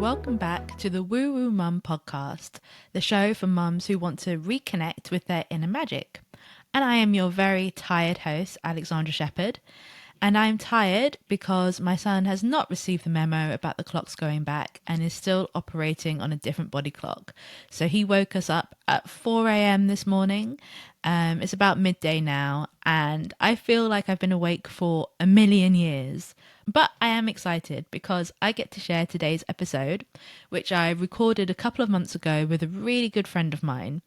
welcome back to the Woo Woo Mum podcast, the show for mums who want to reconnect with their inner magic. And I am your very tired host, Alexandra Sheppard. And I'm tired because my son has not received the memo about the clocks going back and is still operating on a different body clock. So he woke us up at 4 a.m. this morning. It's about midday now, and I feel like I've been awake for a million years. But I am excited because I get to share today's episode, which I recorded a couple of months ago with a really good friend of mine.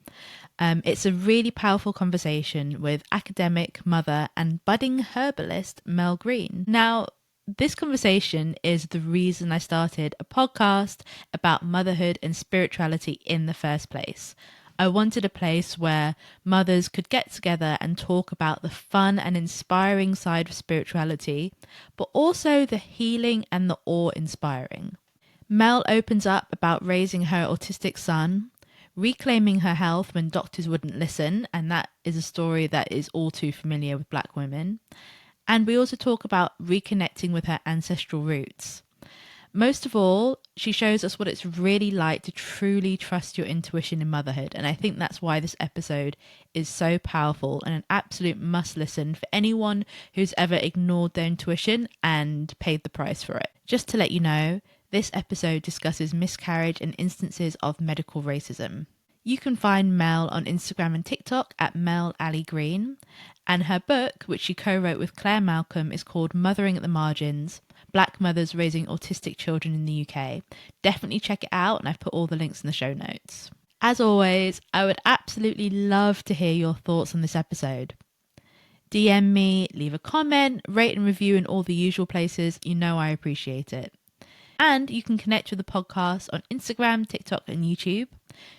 It's a really powerful conversation with academic, mother, and budding herbalist Mel Green. Now, this conversation is the reason I started a podcast about motherhood and spirituality in the first place. I wanted a place where mothers could get together and talk about the fun and inspiring side of spirituality, but also the healing and the awe-inspiring. Mel opens up about raising her autistic son, reclaiming her health when doctors wouldn't listen, and that is a story that is all too familiar with Black women. And we also talk about reconnecting with her ancestral roots. Most of all, she shows us what it's really like to truly trust your intuition in motherhood, and I think that's why this episode is so powerful and an absolute must listen for anyone who's ever ignored their intuition and paid the price for it. Just to let you know, this episode discusses miscarriage and instances of medical racism. You can find Mel on Instagram and TikTok at Mel Ali Green, and her book, which she co-wrote with Claire Malcolm, is called Mothering at the Margins: Black Mothers Raising Autistic Children in the UK. Definitely check it out, and I've put all the links in the show notes. As always, I would absolutely love to hear your thoughts on this episode. DM me, leave a comment, rate and review in all the usual places. You know I appreciate it. And you can connect with the podcast on Instagram, TikTok, and YouTube.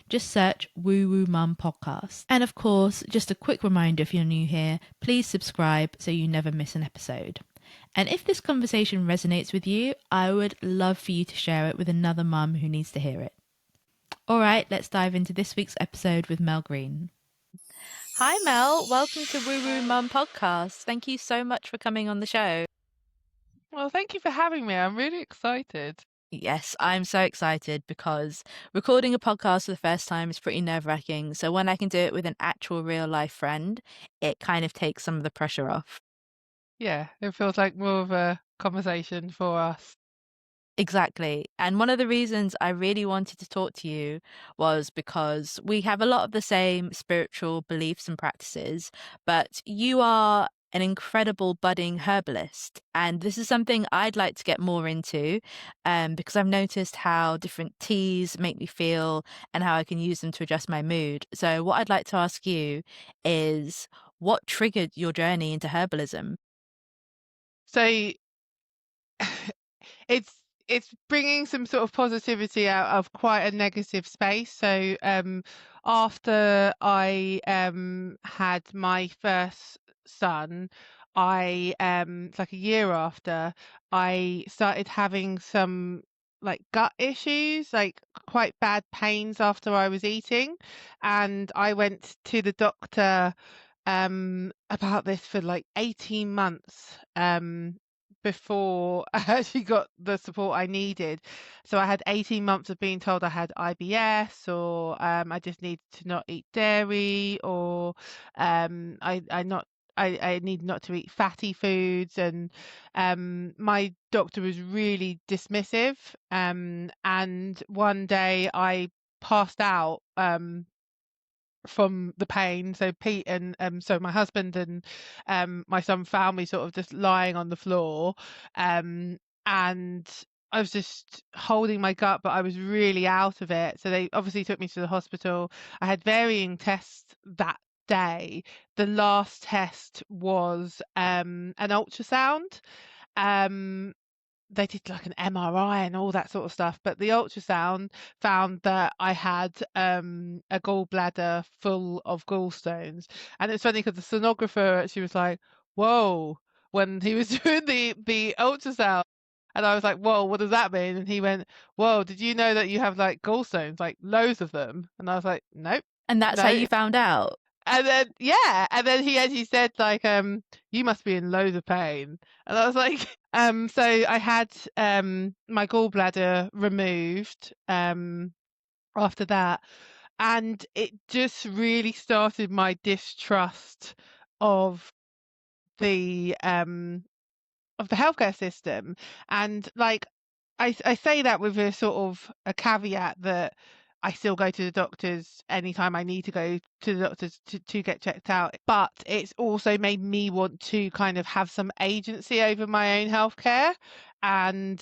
Just search Woo Woo Mum Podcast. And of course, just a quick reminder if you're new here, please subscribe so you never miss an episode. And if this conversation resonates with you, I would love for you to share it with another mum who needs to hear it. All right, let's dive into this week's episode with Mel Green. Hi, Mel. Welcome to Woo Woo Mum Podcast. Thank you so much for coming on the show. Well, thank you for having me. I'm really excited. Yes, I'm so excited because recording a podcast for the first time is pretty nerve-wracking. So when I can do it with an actual real-life friend, it kind of takes some of the pressure off. Yeah, it feels like more of a conversation for us. Exactly. And one of the reasons I really wanted to talk to you was because we have a lot of the same spiritual beliefs and practices, but you are an incredible budding herbalist. And this is something I'd like to get more into because I've noticed how different teas make me feel and how I can use them to adjust my mood. So what I'd like to ask you is, what triggered your journey into herbalism? So it's bringing some sort of positivity out of quite a negative space. So after I had my first son, it's like a year after, I started having some like gut issues, like quite bad pains after I was eating, and I went to the doctor about this for like 18 months before I actually got the support I needed. So I had 18 months of being told I had IBS, or I just needed to not eat dairy, or I need not to eat fatty foods, and my doctor was really dismissive. And one day I passed out from the pain. So Pete and so my husband and my son found me sort of just lying on the floor, and I was just holding my gut, but I was really out of it. So they obviously took me to the hospital. I had varying tests that day. The last test was an ultrasound. They did like an MRI and all that sort of stuff, but the ultrasound found that I had a gallbladder full of gallstones. And it's funny because the sonographer, she was like, "Whoa," when he was doing the ultrasound. And I was like, "Whoa, what does that mean?" And he went, "Whoa, did you know that you have like gallstones, like loads of them?" And I was like, "Nope, And that's how no." you found out? And then and then he actually said like, you must be in loads of pain. And I was like, so I had my gallbladder removed after that, and it just really started my distrust of the healthcare system. And like I say that with a sort of a caveat that I still go to the doctors anytime I need to go to the doctors to get checked out. But it's also made me want to kind of have some agency over my own healthcare. And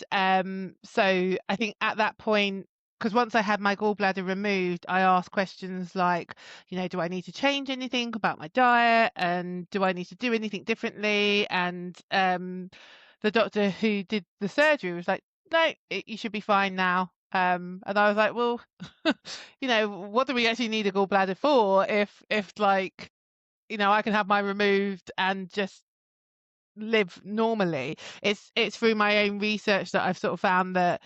so I think at that point, because once I had my gallbladder removed, I asked questions like, do I need to change anything about my diet? And do I need to do anything differently? And the doctor who did the surgery was like, no, you should be fine now. And I was like, well, what do we actually need a gallbladder for if like, I can have mine removed and just live normally. It's through my own research that I've sort of found that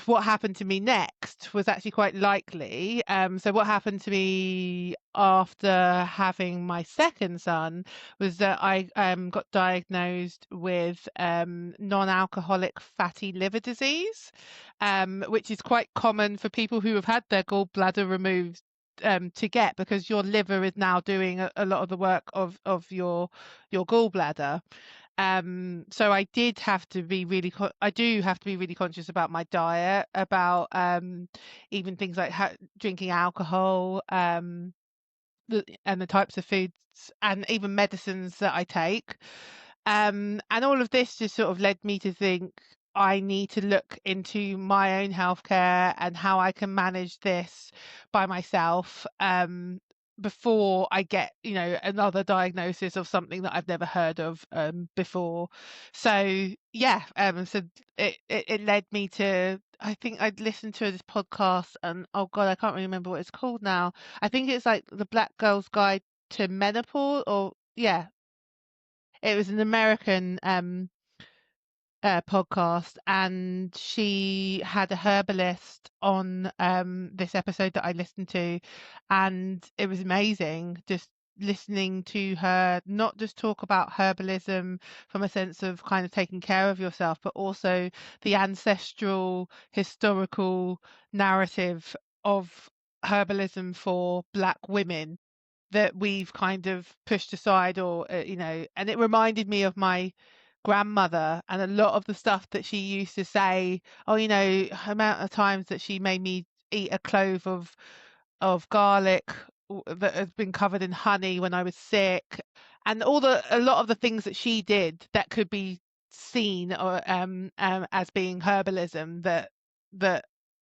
what happened to me next was actually quite likely. So what happened to me after having my second son was that I got diagnosed with non-alcoholic fatty liver disease, which is quite common for people who have had their gallbladder removed to get, because your liver is now doing a lot of the work of your gallbladder. So I did have to be really I do have to be really conscious about my diet, about even things like drinking alcohol, and the types of foods and even medicines that I take. And all of this just sort of led me to think I need to look into my own healthcare and how I can manage this by myself, before I get, another diagnosis of something that I've never heard of before. So yeah, so it led me to, I think I'd listened to this podcast, and oh God, I can't really remember what it's called now. I think it's like the Black Girl's Guide to Menopause, or yeah, it was an American podcast, and she had a herbalist on this episode that I listened to, and it was amazing just listening to her not just talk about herbalism from a sense of kind of taking care of yourself, but also the ancestral historical narrative of herbalism for Black women that we've kind of pushed aside, or and it reminded me of my grandmother and a lot of the stuff that she used to say. Oh, amount of times that she made me eat a clove of garlic that has been covered in honey when I was sick, and a lot of the things that she did that could be seen or as being herbalism that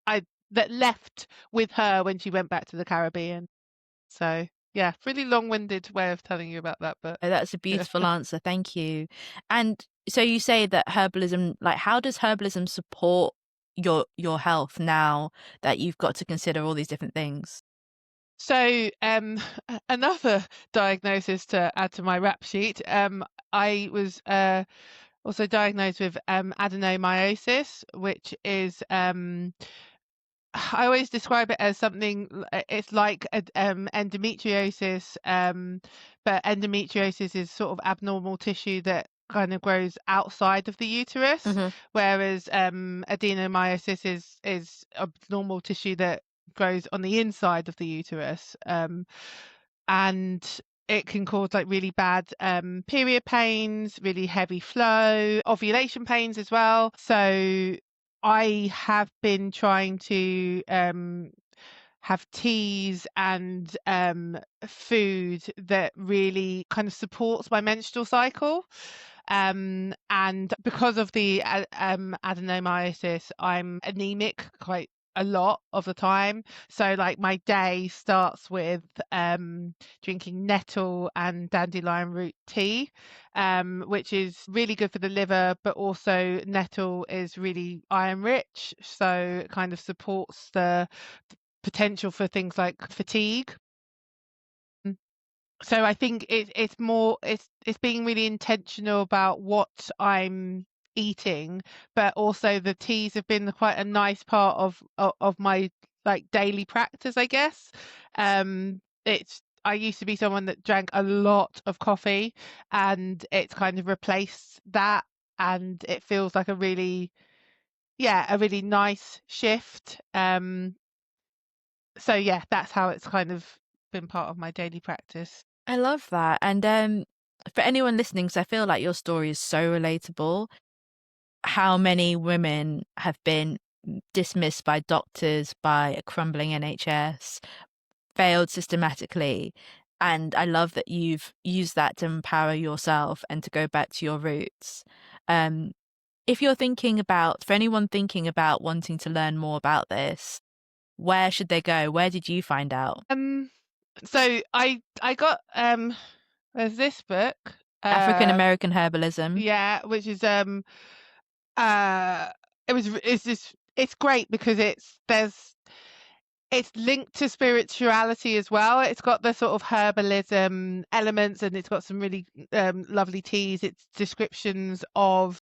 I that left with her when she went back to the Caribbean. So yeah, really long-winded way of telling you about that, but Oh, that's a yeah. beautiful answer. Thank you. And so you say that herbalism, like, how does herbalism support your health now that you've got to consider all these different things? So another diagnosis to add to my rap sheet. I was also diagnosed with adenomyosis, which is I always describe it as something. It's like endometriosis, but endometriosis is sort of abnormal tissue that kind of grows outside of the uterus, Hmm. whereas adenomyosis is abnormal tissue that grows on the inside of the uterus, and it can cause like really bad period pains, really heavy flow, ovulation pains as well. So I have been trying to have teas and food that really kind of supports my menstrual cycle. And because of the adenomyosis, I'm anemic quite a lot of the time. So like my day starts with drinking nettle and dandelion root tea, which is really good for the liver, but also nettle is really iron rich, so it kind of supports the potential for things like fatigue. So I think it's more it's being really intentional about what I'm eating, but also the teas have been quite a nice part of my like daily practice, I guess. I used to be someone that drank a lot of coffee, and it's kind of replaced that, and it feels like a really nice shift. So yeah, that's how it's kind of been part of my daily practice. I love that. And for anyone listening, because I feel like your story is so relatable, how many women have been dismissed by doctors, by a crumbling NHS, failed systematically. And I love that you've used that to empower yourself and to go back to your roots. Um, if you're thinking about, for anyone thinking about wanting to learn more about this, where should they go? Where did you find out? Um, so I got there's this book, African uh, American herbalism. yeah, which is uh, it's great because it's linked to spirituality as well. It's got the sort of herbalism elements, and it's got some really lovely teas. It's descriptions of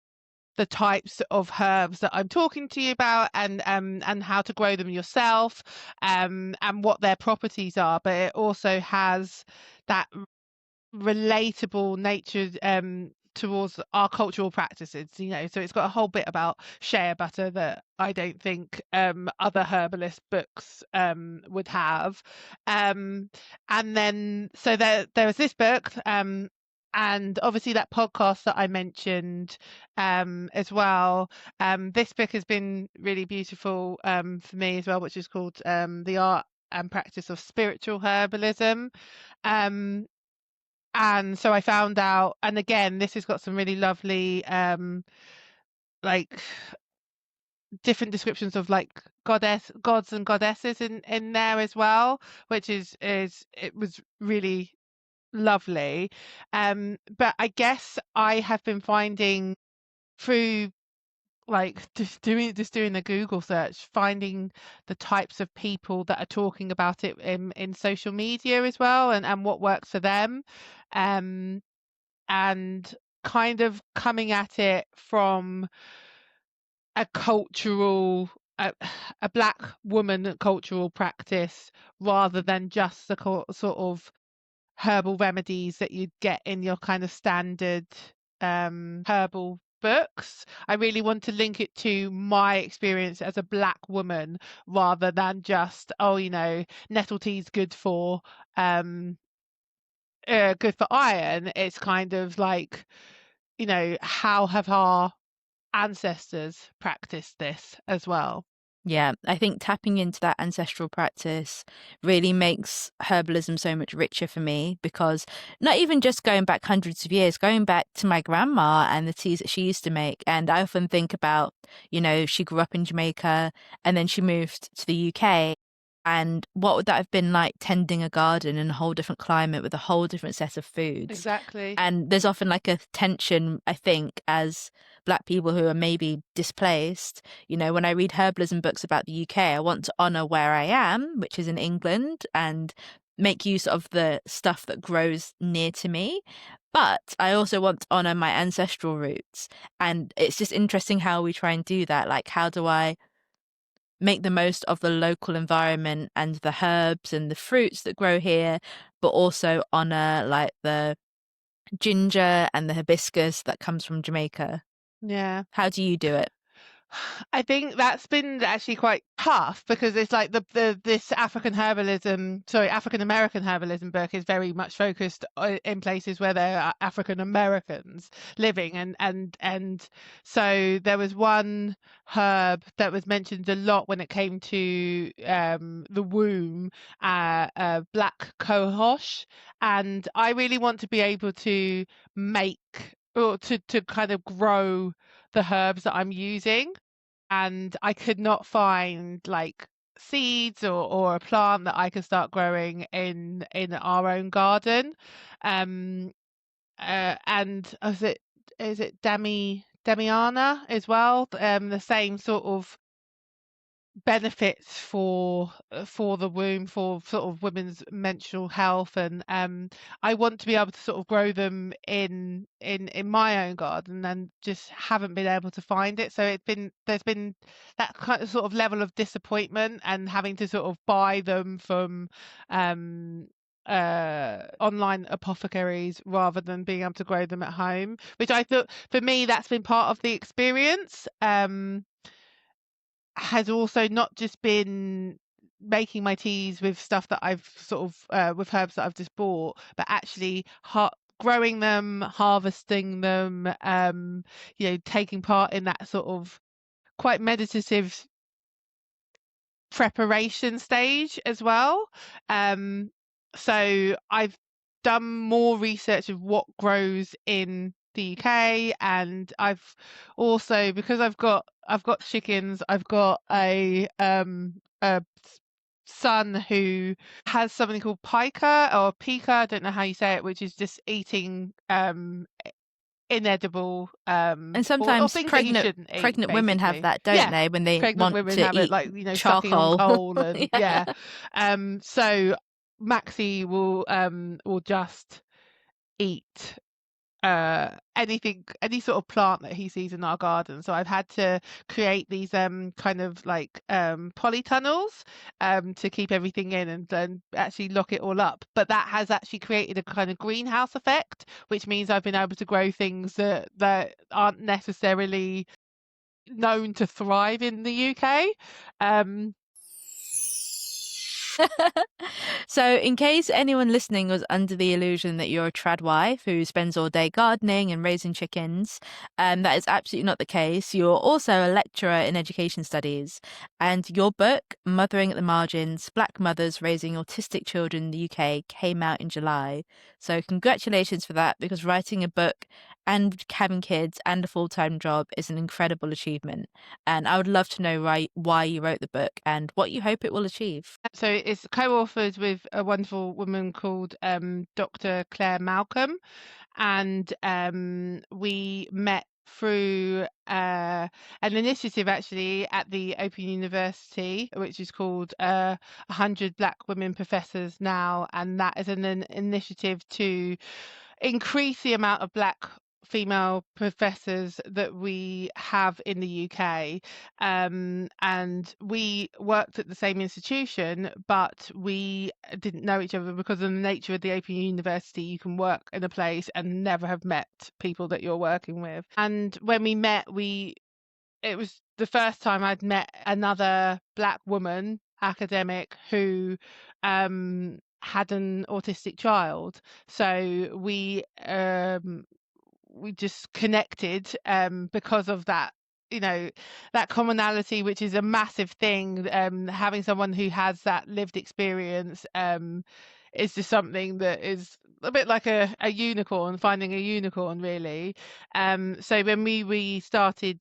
the types of herbs that I'm talking to you about, and how to grow them yourself, and what their properties are. But it also has that relatable nature towards our cultural practices, so it's got a whole bit about shea butter that I don't think other herbalist books would have. And then so there was this book, and obviously that podcast that I mentioned as well. This book has been really beautiful for me as well, which is called The Art and Practice of Spiritual Herbalism. um and so I found out, and again, this has got some really lovely like different descriptions of like gods and goddesses in there as well, which is it was really lovely. But I guess I have been finding through like just doing a Google search, finding the types of people that are talking about it in social media as well, and what works for them. Um and kind of coming at it from a cultural a, a black woman cultural practice, rather than just the sort of herbal remedies that you'd get in your kind of standard herbal books. I really want to link it to my experience as a black woman, rather than just, oh, nettle tea's um good for iron. It's kind of like, how have our ancestors practiced this as well? Yeah, I think tapping into that ancestral practice really makes herbalism so much richer for me because not even just going back hundreds of years, going back to my grandma and the teas that she used to make. And I often think about, she grew up in Jamaica and then she moved to the UK. And what would that have been like tending a garden in a whole different climate with a whole different set of foods? Exactly. And there's often like a tension, I think, as Black people who are maybe displaced. When I read herbalism books about the UK, I want to honor where I am, which is in England, and make use of the stuff that grows near to me. But I also want to honor my ancestral roots. And it's just interesting how we try and do that. Like, how do I make the most of the local environment and the herbs and the fruits that grow here, but also honor like the ginger and the hibiscus that comes from Jamaica? Yeah. How do you do it? I think that's been actually quite tough, because it's like this African American herbalism book is very much focused in places where there are African Americans living, and so there was one herb that was mentioned a lot when it came to the womb, black cohosh, and I really want to be able to make, or to kind of grow the herbs that I'm using, and I could not find like seeds or a plant that I could start growing in our own garden. Um and is it Damiana as well? The same sort of benefits for the womb, for sort of women's menstrual health, and I want to be able to sort of grow them in my own garden, and just haven't been able to find it. So there's been that kind of sort of level of disappointment, and having to sort of buy them from online apothecaries rather than being able to grow them at home, which I thought, for me, that's been part of the experience. Has also not just been making my teas with stuff that I've sort of with herbs that I've just bought, but actually growing them, harvesting them, taking part in that sort of quite meditative preparation stage as well. So I've done more research of what grows in the UK, and I've also, because I've got chickens, I've got a son who has something called pica or pica, I don't know how you say it, which is just eating inedible And or sometimes things that he shouldn't eat, pregnant women have basically. that, don't Yeah, they, when they pregnant want women to have it, eat like, sucking on charcoal. coal and Yeah. so Maxie will just eat anything, any sort of plant that he sees in our garden. So I've had to create these kind of like polytunnels to keep everything in and then actually lock it all up. But that has actually created a kind of greenhouse effect, which means I've been able to grow things that aren't necessarily known to thrive in the UK. So, in case anyone listening was under the illusion that you're a trad wife who spends all day gardening and raising chickens, that is absolutely not the case. You're also a lecturer in education studies, and your book, Mothering at the Margins: Black Mothers Raising Autistic Children in the UK, came out in July. So, congratulations for that, because writing a book and having kids and a full-time job is an incredible achievement. And I would love to know why you wrote the book and what you hope it will achieve. So it's co-authored with a wonderful woman called Dr. Claire Malcolm, and we met through an initiative actually at the Open University, which is called 100 Black Women Professors Now, and that is an initiative to increase the amount of Black female professors that we have in the UK. And we worked at the same institution, but we didn't know each other because of the nature of the Open University. You can work in a place and never have met people that you're working with. And when we met, it was the first time I'd met another Black woman academic who had an autistic child. So we just connected because of that, that commonality, which is a massive thing. Having someone who has that lived experience is just something that is a bit like a unicorn, finding a unicorn, really. So when we started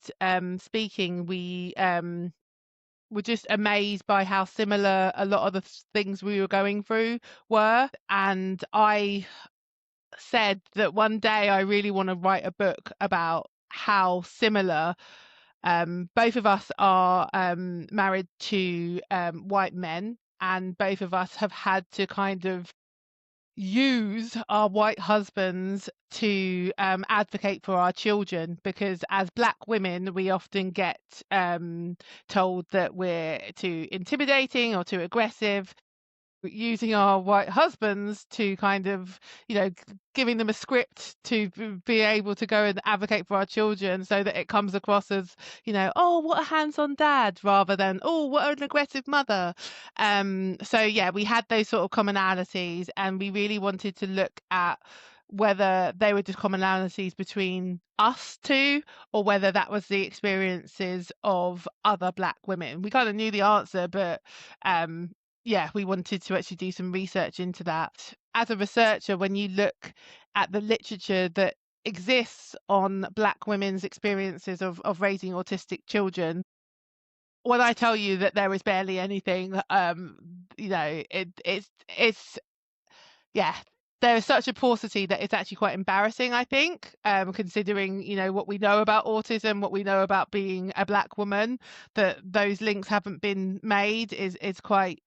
speaking, we were just amazed by how similar a lot of the things we were going through were. And I said that one day I really want to write a book about how similar both of us are married to white men, and both of us have had to kind of use our white husbands to advocate for our children, because as Black women we often get told that we're too intimidating or too aggressive, using our white husbands to kind of, giving them a script to be able to go and advocate for our children, so that it comes across as, oh, what a hands-on dad, rather than, oh, what an aggressive mother. So yeah, we had those sort of commonalities, and we really wanted to look at whether they were just commonalities between us two, or whether that was the experiences of other Black women. We kind of knew the answer, but yeah, we wanted to actually do some research into that. As a researcher, when you look at the literature that exists on Black women's experiences of raising autistic children, when I tell you that there is barely anything, it's yeah, there is such a paucity that it's actually quite embarrassing, I think, considering, what we know about autism, what we know about being a Black woman, that those links haven't been made is quite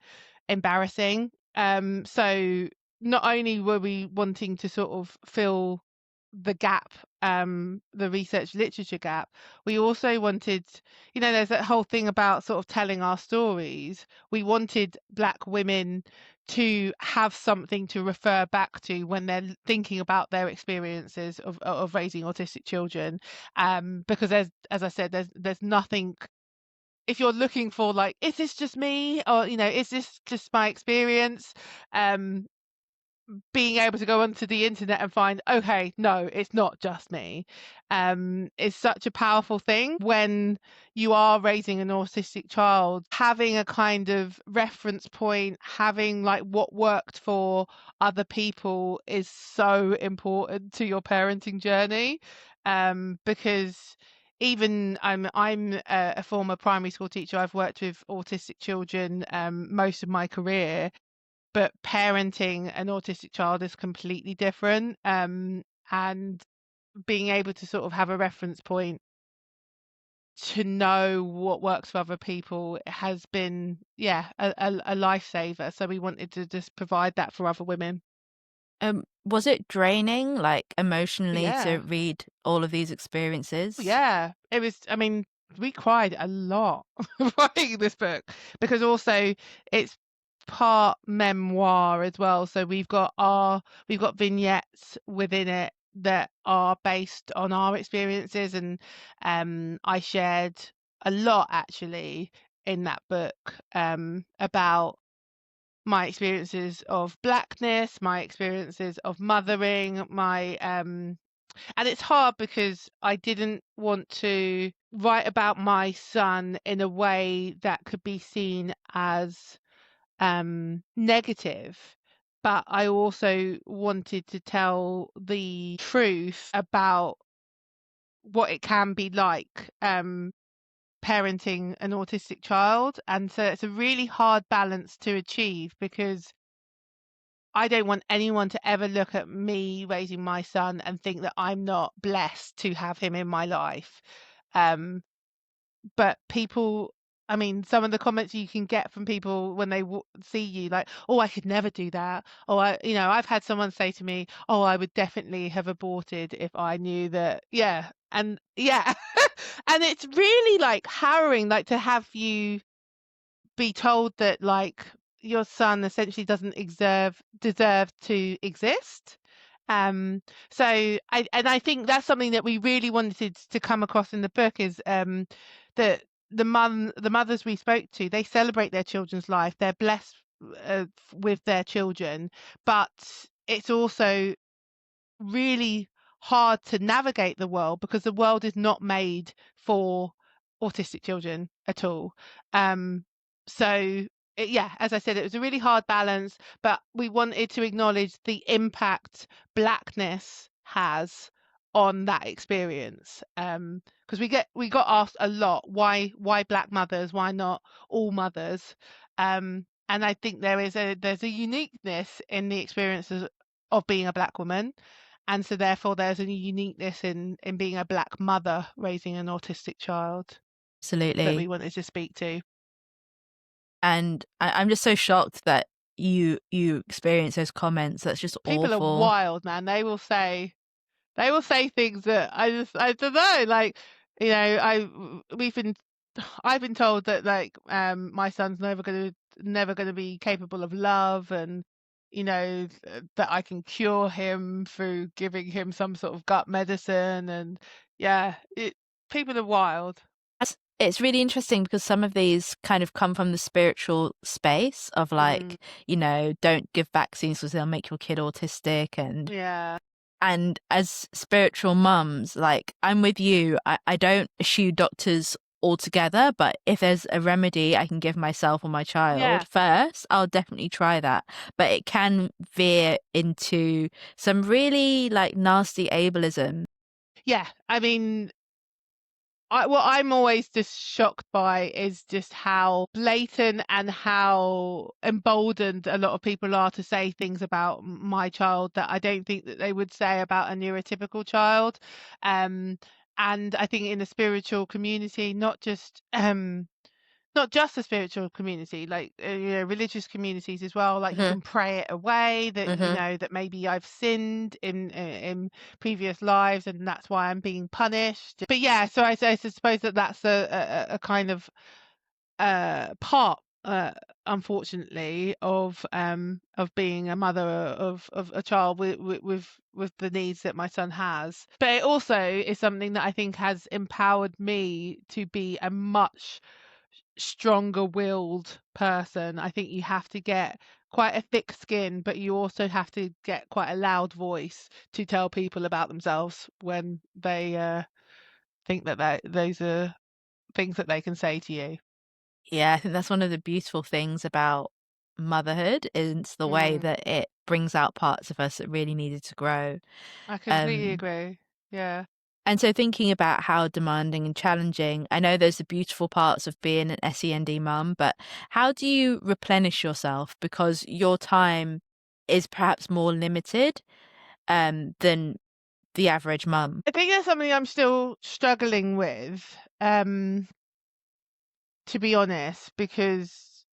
embarrassing. So not only were we wanting to sort of fill the gap, the research literature gap, we also wanted, there's that whole thing about sort of telling our stories. We wanted Black women to have something to refer back to when they're thinking about their experiences of raising autistic children, because as I said, there's nothing. If you're looking for like, is this just me, or is this just my experience, being able to go onto the internet and find, okay, no, it's not just me, is such a powerful thing. When you are raising an autistic child, having a kind of reference point, having like what worked for other people is so important to your parenting journey, because even I'm a former primary school teacher. I've worked with autistic children most of my career, but parenting an autistic child is completely different, and being able to sort of have a reference point to know what works for other people has been a lifesaver. So we wanted to just provide that for other women. Was it draining, like emotionally, to Yeah. read all of these experiences? Yeah, it was. I mean, we cried a lot writing this book, because also it's part memoir as well. So we've got vignettes within it that are based on our experiences, and I shared a lot actually in that book, about my experiences of blackness, my experiences of mothering, my and it's hard because I didn't want to write about my son in a way that could be seen as negative, but I also wanted to tell the truth about what it can be like, parenting an autistic child. And so it's a really hard balance to achieve, because I don't want anyone to ever look at me raising my son and think that I'm not blessed to have him in my life. Um, but people, I mean, some of the comments you can get from people when they see you, like, "Oh, I could never do that." Oh, I've had someone say to me, "Oh, I would definitely have aborted if I knew that." Yeah, and yeah, and it's really like harrowing, like to have you be told that like your son essentially doesn't deserve to exist. Um, so I think that's something that we really wanted to come across in the book, is that the mothers we spoke to, they celebrate their children's life. They're blessed with their children, but it's also really hard to navigate the world, because the world is not made for autistic children at all. So yeah, as I said, it was a really hard balance, but we wanted to acknowledge the impact blackness has on that experience. Because we got asked a lot, why black mothers, why not all mothers? And I think there's a uniqueness in the experiences of being a black woman, and so therefore there's a uniqueness in being a black mother raising an autistic child that we Absolutely. wanted to speak to. And I'm just so shocked that you experience those comments. That's just People are awful. wild, man. They will say things that I don't know, like, we've been I've been told that like my son's never gonna be capable of love, and that I can cure him through giving him some sort of gut medicine, and yeah, people are wild. It's really interesting because some of these kind of come from the spiritual space of Mm, like, don't give vaccines because they'll make your kid autistic. yeah. And as spiritual mums, like I'm with you. I don't eschew doctors altogether, but if there's a remedy I can give myself or my Yeah. child first, I'll definitely try that. But it can veer into some really like nasty ableism. Yeah. I mean, what I'm always just shocked by is just how blatant and how emboldened a lot of people are to say things about my child that I don't think that they would say about a neurotypical child. Um, and I think in the spiritual community, not just the spiritual community, like religious communities as well. Like you Hmm. can pray it away, that Hmm. that maybe I've sinned in previous lives, and that's why I'm being punished. But yeah, so I suppose that that's a kind of part uh, unfortunately, of being a mother of a child with the needs that my son has. But it also is something that I think has empowered me to be a much stronger willed person. I think you have to get quite a thick skin, but you also have to get quite a loud voice to tell people about themselves when they think that those are things that they can say to you. Yeah, I think that's one of the beautiful things about motherhood is the way Mm, that it brings out parts of us that really needed to grow. I completely Um, agree. Yeah. and so thinking about how demanding and challenging, I know there's the beautiful parts of being an SEND mum, but how do you replenish yourself? Because your time is perhaps more limited than the average mum. I think that's something I'm still struggling with, um, to be honest, because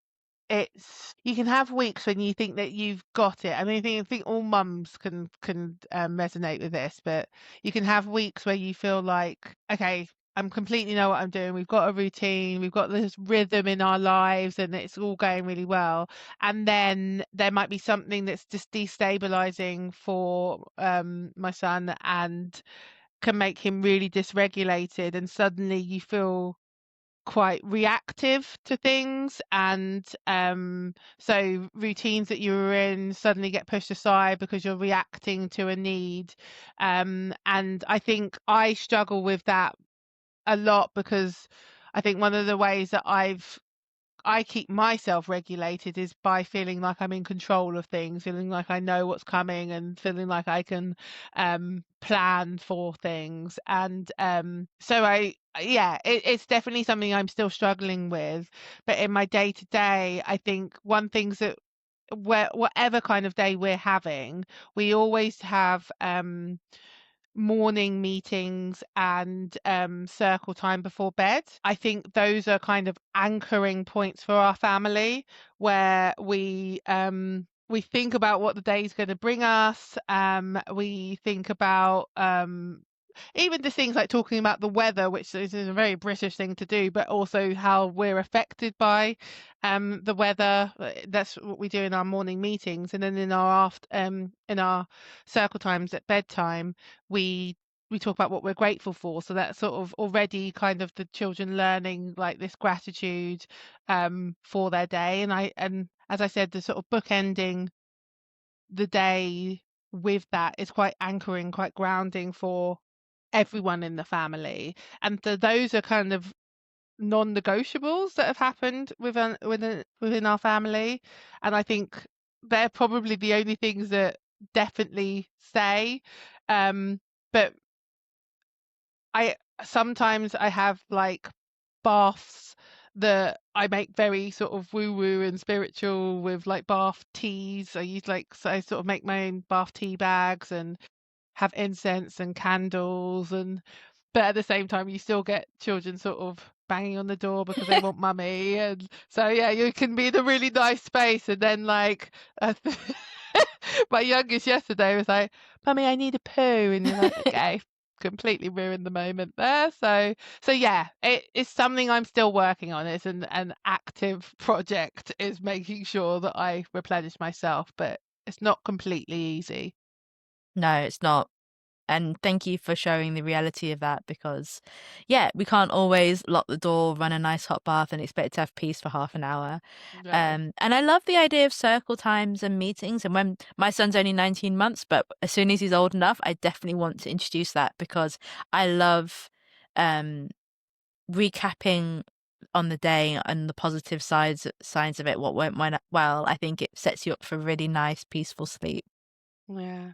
it's you can have weeks when you think that you've got it. I think all mums can resonate with this, but you can have weeks where you feel like, okay, I'm completely know what I'm doing. We've got a routine, we've got this rhythm in our lives, and it's all going really well. And then there might be something that's just destabilizing for my son and can make him really dysregulated, and suddenly you feel quite reactive to things, and so routines that you were in suddenly get pushed aside because you're reacting to a need, and I think I struggle with that a lot because I think one of the ways that I keep myself regulated is by feeling like I'm in control of things, feeling like I know what's coming, and feeling like I can plan for things. And so yeah, it's definitely something I'm still struggling with. But in my day to day, I think one things that whatever kind of day we're having, we always have morning meetings and circle time before bed. I think those are kind of anchoring points for our family where we think about what the day's going to bring us. We think about even just things like talking about the weather, which is a very British thing to do, but also how we're affected by the weather. That's what we do in our morning meetings, and then in our circle times at bedtime, we we talk about what we're grateful for. So that's sort of already kind of the children learning like this gratitude for their day. And as I said, the sort of bookending the day with that is quite anchoring, quite grounding for everyone in the family. And so those are kind of non-negotiables that have happened within our family. And I think they're probably the only things that definitely stay. Um, but I sometimes I have like baths that I make very sort of woo-woo and spiritual with like bath teas. So I sort of make my own bath tea bags and have incense and candles, and but at the same time you still get children sort of banging on the door because they want mummy, and so yeah, you can be in a really nice space, and then like uh, my youngest yesterday was like, mummy, I need a poo, and you're like, okay, completely ruined the moment there. So yeah, it's something I'm still working on. It's an active project, is making sure that I replenish myself, but it's not completely easy. No, it's not. And thank you for showing the reality of that because, yeah, we can't always lock the door, run a nice hot bath, and expect to have peace for half an hour. No. And I love the idea of circle times and meetings. And when my son's only 19 months, but as soon as he's old enough, I definitely want to introduce that because I love um, recapping on the day and the positive signs of it, what went well. I think it sets you up for really nice, peaceful sleep. Yeah.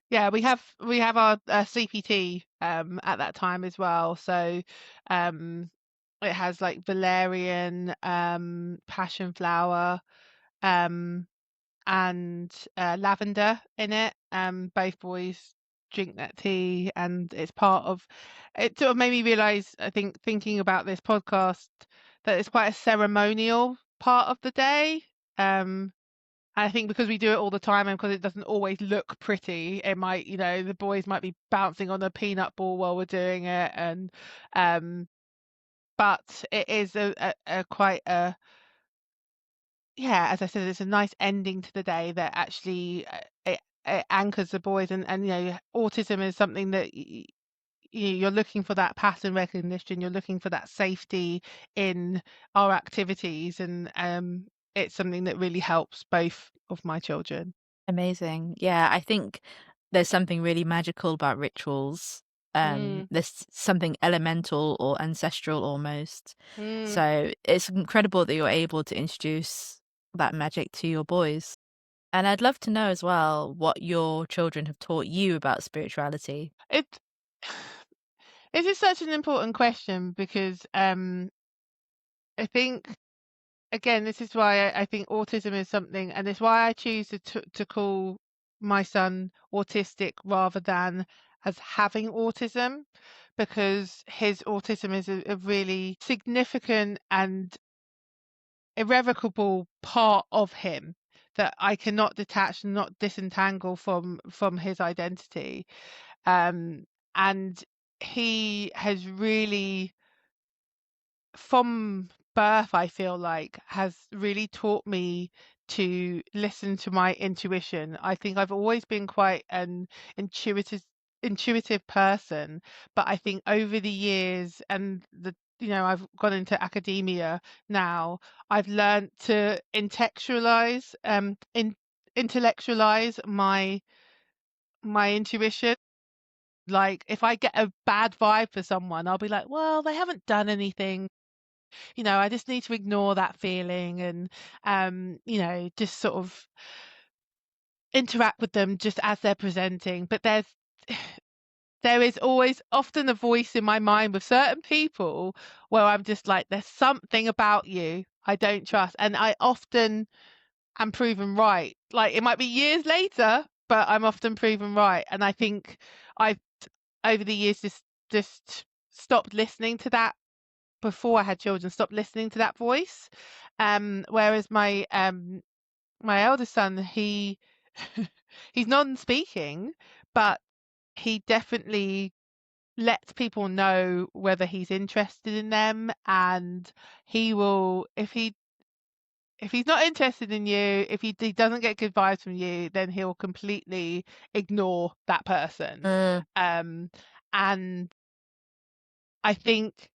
Yeah, we have our CPT at that time as well. So um it has like valerian, passion flower, um and lavender in it. Both boys drink that tea, and it's part of it. Sort of made me realize, I think, thinking about this podcast, that it's quite a ceremonial part of the day. I think because we do it all the time and because it doesn't always look pretty, it might, the boys might be bouncing on a peanut ball while we're doing it, and um, but it is a quite yeah, as I said, it's a nice ending to the day that actually it anchors the boys, and autism is something that you're looking for that pattern recognition, you're looking for that safety in our activities, and it's something that really helps both of my children. Amazing. Yeah, I think there's something really magical about rituals. Mm, There's something elemental or ancestral almost. mm. So it's incredible that you're able to introduce that magic to your boys. And I'd love to know as well what your children have taught you about spirituality. It This is such an important question because I think, again, this is why I think autism is something, and it's why I choose to call my son autistic rather than as having autism, because his autism is a really significant and irrevocable part of him that I cannot detach and not disentangle from his identity. Um, and he has really, from birth, I feel like, has really taught me to listen to my intuition. I think I've always been quite an intuitive intuitive person, but I think over the years, and I've gone into academia now, I've learned to intellectualize my intuition. Like, if I get a bad vibe for someone, I'll be like, well, they haven't done anything. I just need to ignore that feeling, and just sort of interact with them just as they're presenting. But there is always often a voice in my mind with certain people where I'm just like, there's something about you I don't trust. And I often am proven right. Like, it might be years later, but I'm often proven right. And I think I've over the years just stopped listening to that before I had children, stopped listening to that voice. Whereas my eldest son, he's non-speaking, but he definitely lets people know whether he's interested in them, and he will, if he's not interested in you, if he doesn't get good vibes from you, then he'll completely ignore that person. Mm. Um, and I think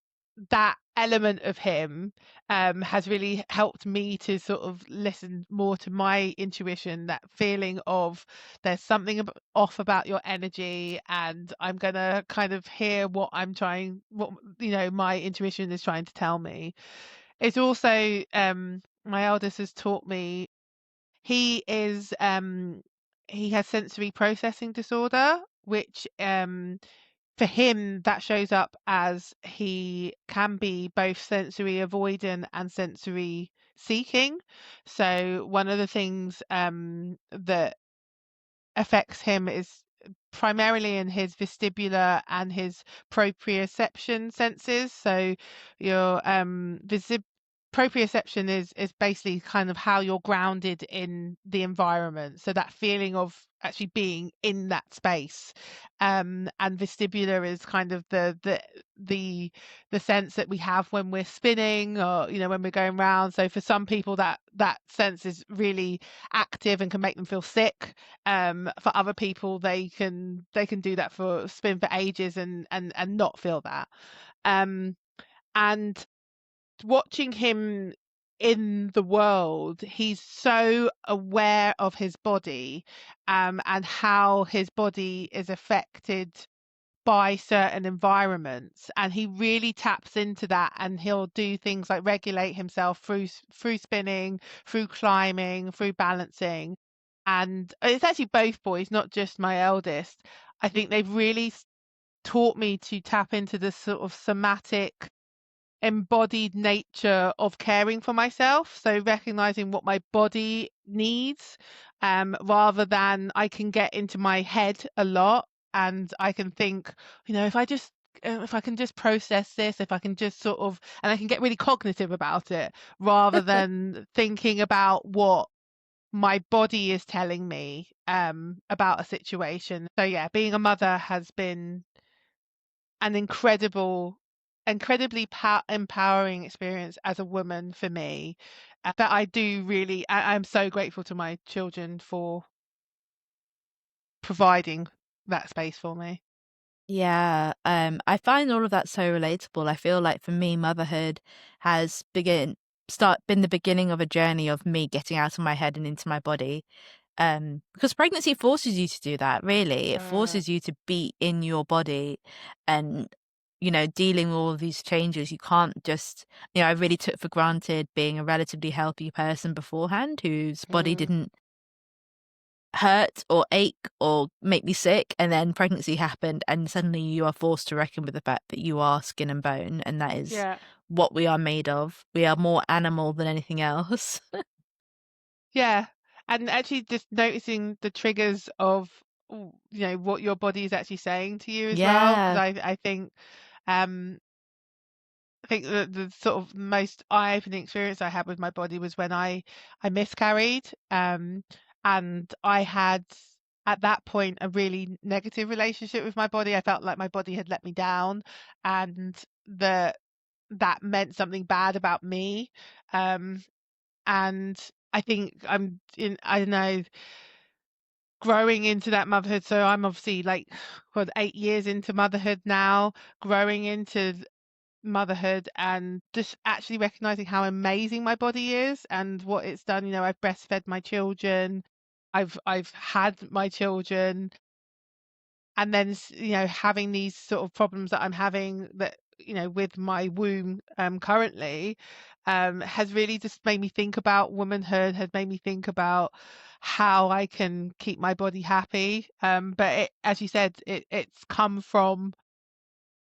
that element of him has really helped me to sort of listen more to my intuition, that feeling of there's something off about your energy, and I'm gonna kind of hear what my intuition is trying to tell me. It's also my eldest has taught me, he is he has sensory processing disorder, which for him, that shows up as he can be both sensory avoidant and sensory seeking. So one of the things that affects him is primarily in his vestibular and his proprioception senses. So your proprioception is basically kind of how you're grounded in the environment. So that feeling of actually being in that space. And vestibular is kind of the sense that we have when we're spinning, or when we're going round. So for some people that sense is really active and can make them feel sick. For other people, they can do that for spin for ages and not feel that. Um, and watching him in the world, he's so aware of his body, and how his body is affected by certain environments, and he really taps into that, and he'll do things like regulate himself through spinning, through climbing, through balancing. And it's actually both boys, not just my eldest. I think they've really taught me to tap into the sort of somatic, embodied nature of caring for myself. So recognizing what my body needs, rather than, I can get into my head a lot, and I can think, if I can just process this, if I can just sort of, and I can get really cognitive about it rather than thinking about what my body is telling me about a situation. So yeah, being a mother has been an incredibly empowering experience as a woman for me. that I do really, I'm so grateful to my children for providing that space for me. Yeah, I find all of that so relatable. I feel like for me, motherhood has been the beginning of a journey of me getting out of my head and into my body. Because pregnancy forces you to do that, really. It Uh, forces you to be in your body and, dealing with all of these changes. You can't just, I really took for granted being a relatively healthy person beforehand whose body mm, didn't hurt or ache or make me sick, and then pregnancy happened and suddenly you are forced to reckon with the fact that you are skin and bone, and that is yeah, what we are made of. We are more animal than anything else. yeah, and actually just noticing the triggers of what your body is actually saying to you as well, because Yeah. um I think the sort of most eye-opening experience I had with my body was when I miscarried, and I had at that point a really negative relationship with my body. I felt like my body had let me down, and the that meant something bad about me. Um, and I think I don't know, growing into that motherhood. So I'm obviously like, what, 8 years into motherhood now, growing into motherhood and just actually recognizing how amazing my body is and what it's done. I've breastfed my children, I've had my children, and then having these sort of problems that I'm having that with my womb currently has really just made me think about womanhood, has made me think about how I can keep my body happy. But as you said, it's come from,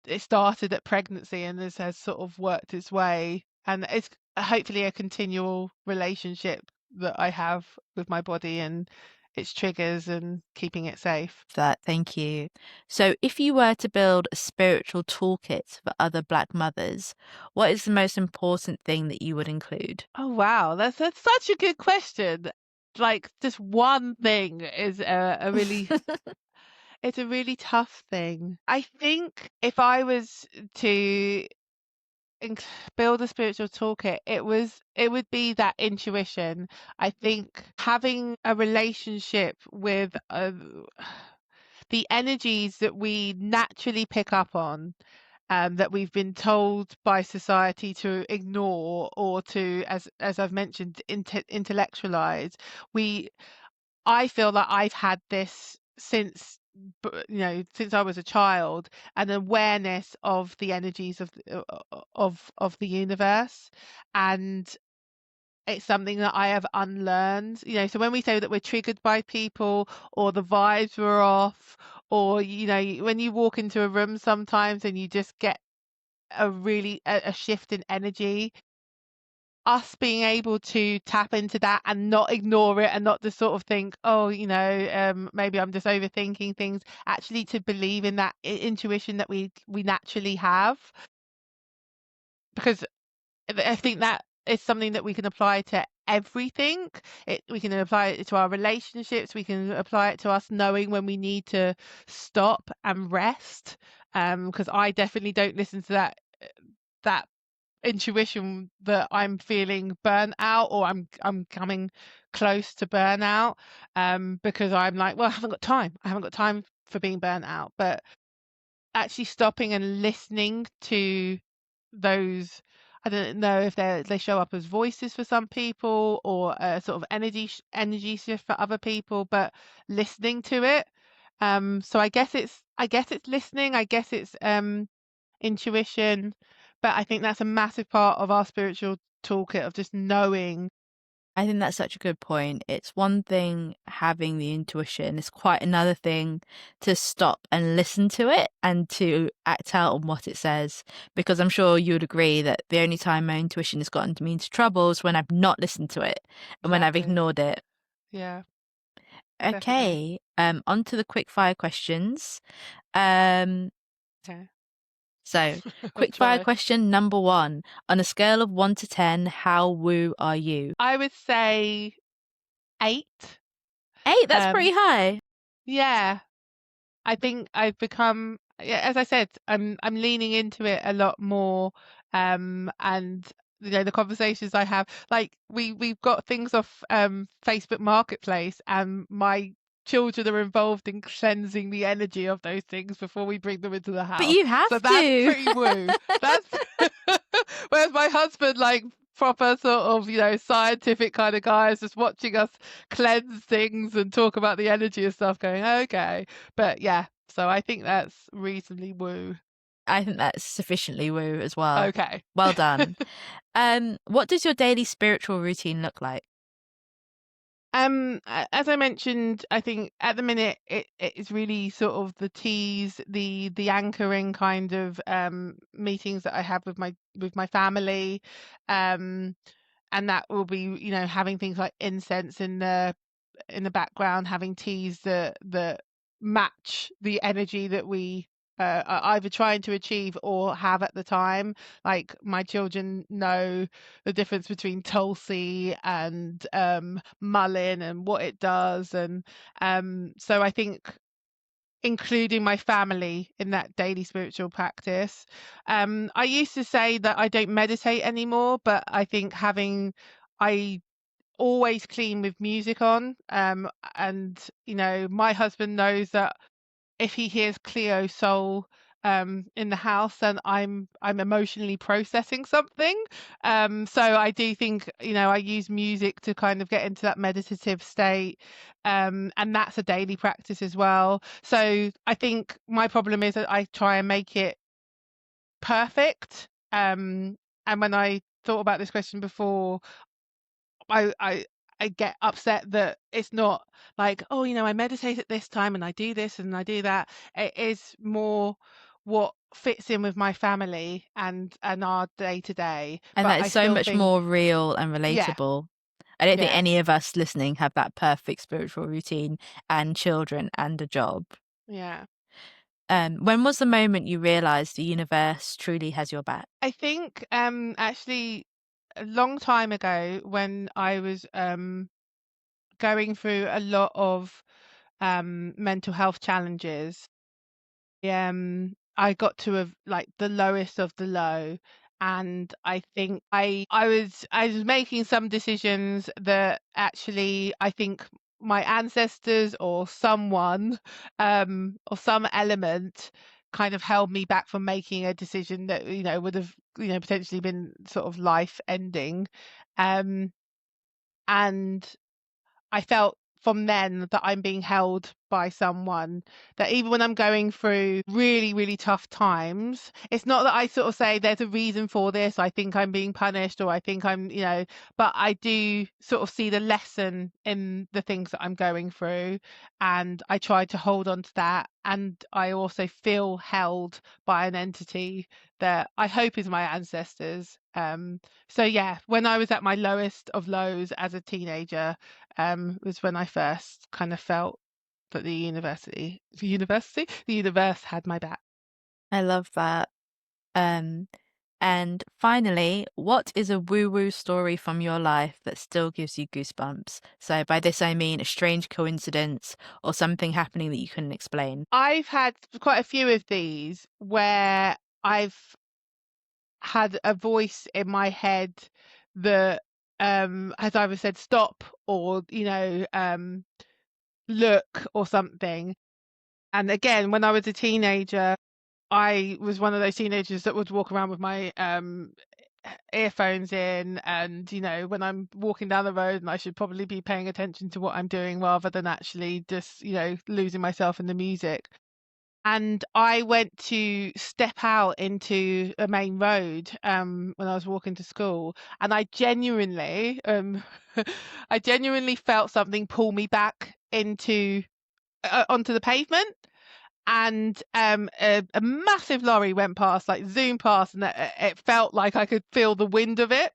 it started at pregnancy and has sort of worked its way, and it's hopefully a continual relationship that I have with my body and its triggers and keeping it safe. That, thank you. So, if you were to build a spiritual toolkit for other Black mothers, what is the most important thing that you would include? Oh wow, that's such a good question. Like just one thing is a really, it's a really tough thing. I think if I was to inc- build a spiritual toolkit, it would be that intuition. I think having a relationship with the energies that we naturally pick up on, that we've been told by society to ignore or to, as I've mentioned, intellectualize. We I feel that I've had this since, since I was a child, an awareness of the energies of the universe, and it's something that I have unlearned. So when we say that we're triggered by people or the vibes were off, or when you walk into a room sometimes and you just get a shift in energy, us being able to tap into that and not ignore it and not just sort of think, oh, maybe I'm just overthinking things, actually to believe in that intuition that we naturally have, because I think that is something that we can apply to everything. We can apply it to our relationships, we can apply it to us knowing when we need to stop and rest, because I definitely don't listen to that intuition that I'm feeling burnt out, or I'm coming close to burnout, because I'm like, well, I haven't got time for being burnt out. But actually stopping and listening to those, I don't know if they show up as voices for some people or a sort of energy shift for other people, but listening to it. So I guess it's listening, I guess it's intuition, but I think that's a massive part of our spiritual toolkit of just knowing. I think that's such a good point. It's one thing having the intuition, it's quite another thing to stop and listen to it and to act out on what it says. Because I'm sure you would agree that the only time my intuition has gotten me into trouble is when I've not listened to it and when I've Exactly. ignored it. Yeah, definitely. Okay, on to the quick fire questions. Um, Okay. so I'll quick fire try. question number one. On a scale of 1 to 10, how woo are you? I would say 8. 8, that's Um, pretty high. yeah, I think I've become, yeah, as I said, I'm leaning into it a lot more, and the conversations I have. Like we've got things off Facebook Marketplace, and my children are involved in cleansing the energy of those things before we bring them into the But house. you So have that's to. pretty woo. That's whereas my husband, like proper sort of, scientific kind of guy, is just watching us cleanse things and talk about the energy and stuff, going, okay. But yeah, so I think that's reasonably woo. I think that's sufficiently woo as well. Okay. Well done. What does your daily spiritual routine look like? As I mentioned, I think at the minute it is really sort of the teas, the anchoring kind of meetings that I have with my family, um, and that will be, having things like incense in the background, having teas that match the energy that we are either trying to achieve or have at the time. Like my children know the difference between Tulsi and mullein and what it does, and so I think including my family in that daily spiritual practice. I used to say that I don't meditate anymore, but I think I always clean with music on. And my husband knows that if he hears Cleo Soul in the house, then I'm emotionally processing something. So I do think, I use music to kind of get into that meditative state. And that's a daily practice as well. So I think my problem is that I try and make it perfect. And when I thought about this question before, I I I get upset that it's not like, oh, I meditate at this time and I do this and I do that. It is more what fits in with my family and our day to day. And But that is I so still much think, more real and yeah, relatable. I don't think yeah, any of us listening have that perfect spiritual routine and children and a job. yeah. When was the moment you realized the universe truly has your back? I think actually a long time ago when I was going through a lot of mental health challenges. I got to like the lowest of the low, and I think I was making some decisions that actually I think my ancestors or someone or some element kind of held me back from making a decision that would have potentially been sort of life ending. Um and I felt from then that I'm being held by someone, that even when I'm going through really, really tough times, it's not that I sort of say there's a reason for this. I think I'm being punished or I think but I do sort of see the lesson in the things that I'm going through, and I try to hold on to that. And I also feel held by an entity that I hope is my ancestors. So yeah, when I was at my lowest of lows as a teenager, was when I first kind of felt that the universe had my back. I love that. Um, and finally, what is a woo-woo story from your life that still gives you goosebumps? So by this I mean a strange coincidence or something happening that you couldn't explain. I've had quite a few of these where I've had a voice in my head that has either said stop or look or something. And again, when I was a teenager, I was one of those teenagers that would walk around with my earphones in, and when I'm walking down the road and I should probably be paying attention to what I'm doing rather than actually just losing myself in the music. And I went to step out into a main road when I was walking to school, and I genuinely I genuinely felt something pull me back into onto the pavement. And a massive lorry went past, like zoomed past, and it felt like I could feel the wind of it.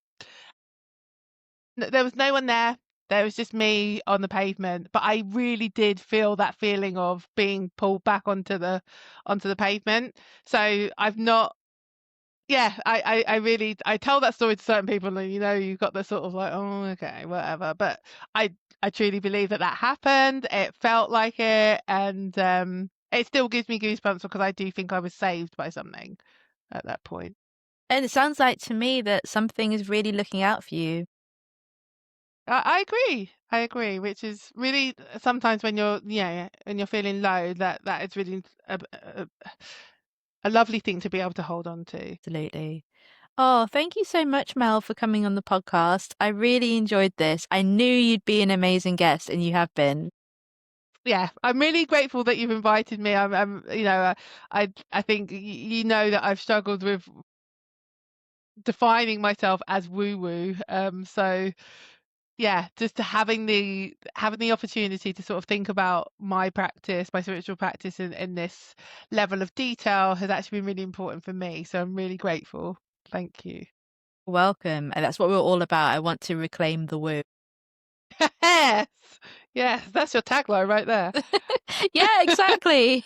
There was no one there. There was just me on the pavement, but I really did feel that feeling of being pulled back onto the pavement. So I've not, yeah, I really I tell that story to certain people, and you've got the sort of like, oh, okay, whatever. But I truly believe that happened. It felt like it, and it still gives me goosebumps because I do think I was saved by something at that point. And it sounds like to me that something is really looking out for you. I agree. I agree, which is really sometimes when you're, yeah, when you're feeling low, that is really a lovely thing to be able to hold on to. Absolutely. Oh, thank you so much, Mel, for coming on the podcast. I really enjoyed this. I knew you'd be an amazing guest, and you have been. Yeah, I'm really grateful that you've invited me. You know, I think you know that I've struggled with defining myself as woo woo. So yeah, just to having the opportunity to sort of think about my practice, my spiritual practice in this level of detail has actually been really important for me. So I'm really grateful. Thank you. Welcome. And that's what we're all about. I want to reclaim the woo. Yes, yes, that's your tagline right there. Yeah, exactly.